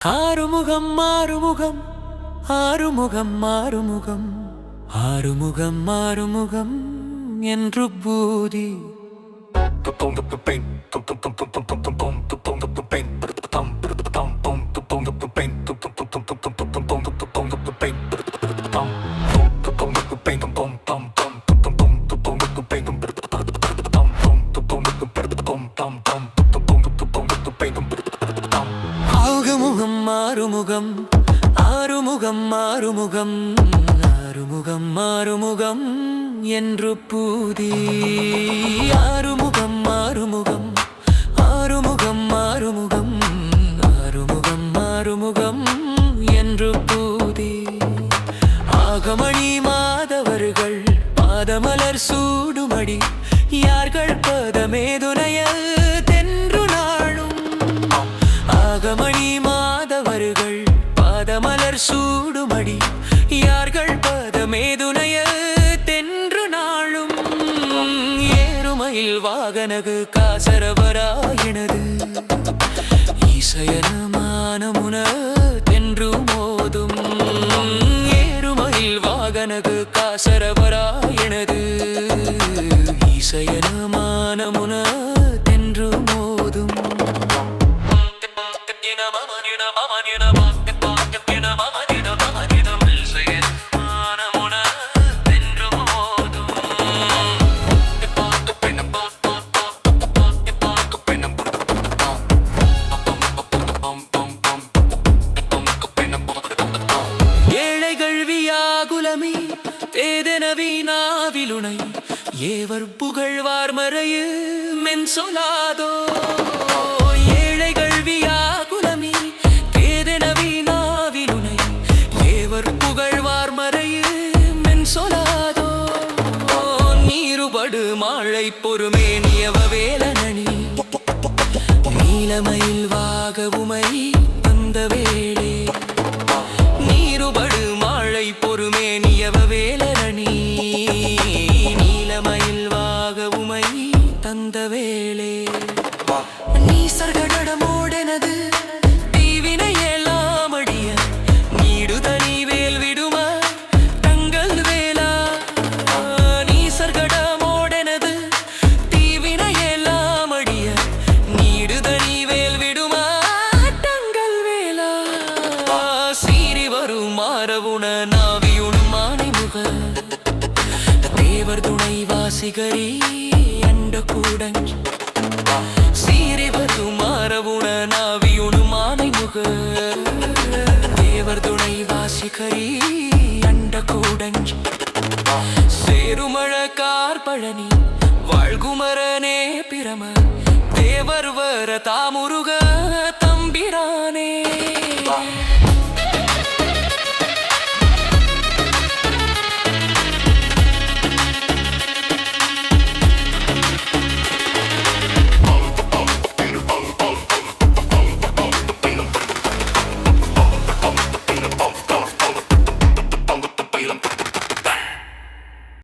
ஆறுமுகம் ஆறுமுகம் ஆறுமுகம் ஆறுமுகம் ஆறுமுகம் ஆறுமுகம் என்று பூதி ஆறுமுகம் ஆறுமுகம் ஆறுமுகம் ஆறுமுகம் ஆறுமுகம் என்று பூதி ஆறுமுகம் ஆறுமுகம் ஆறுமுகம் ஆறுமுகம் ஆறுமுகம் ஆறுமுகம் என்று பூதி ஆகமணி மாதவர்கள் பாதமலர் சூடுமடி யார்கள் பதமேதுனைய தென்று நாளும் ஆகமணி மாதவர்கள் பாதமலர் சூடுமடி யார்கள் பதமேதுனைய தென்று நாளும் ஏறுமயில் வாகனகு காசரவராயினது ஈசயனமானமுன தென்று மோதும் ஏறுமயில் வாகனகு காசரவராயினது ஈசயனமானமுன தென்று மோதும் நாவிலுனை ஏவர் புகழ்வார் மறையு மென் சொல்லாதோ ஏழைகள் வியாகுலமி பேதனவி நாவிலுனை ஏவர் புகழ்வார் மறையு மென் சொல்லாதோ நீருபடு மாழை பொறுமே நியவ வேலனி நீலமயில் வாக உமை அந்த வேளே நீருபடு மாழை பொறுமே நியவ வேலனி நீலமயில் வாக உமை தந்த வேளே நீசர்கடமோடெனது தீவினை எல்லாம் அடிய நீடுதனி வேல் விடும தங்கள் வேலா நீசர்கடமோடெனது தீவினை எல்லாம் அடிய நீடுதனி வேல் விடும தங்கள் வேலா சீறி வரும் மாறவுண நாவியுணும் மானைமுக தேவர் துணை வாசிகரி என்ற கூடஞ் சீரிவது மாறவுண நாவியுணு மானைமுக தேவர் துணை வாசிகரி என்ற கூடஞ் சேருமழ கார்பழனி வாழ்குமரனே பிரம தேவர் வர தாமுருக தம்பிரானே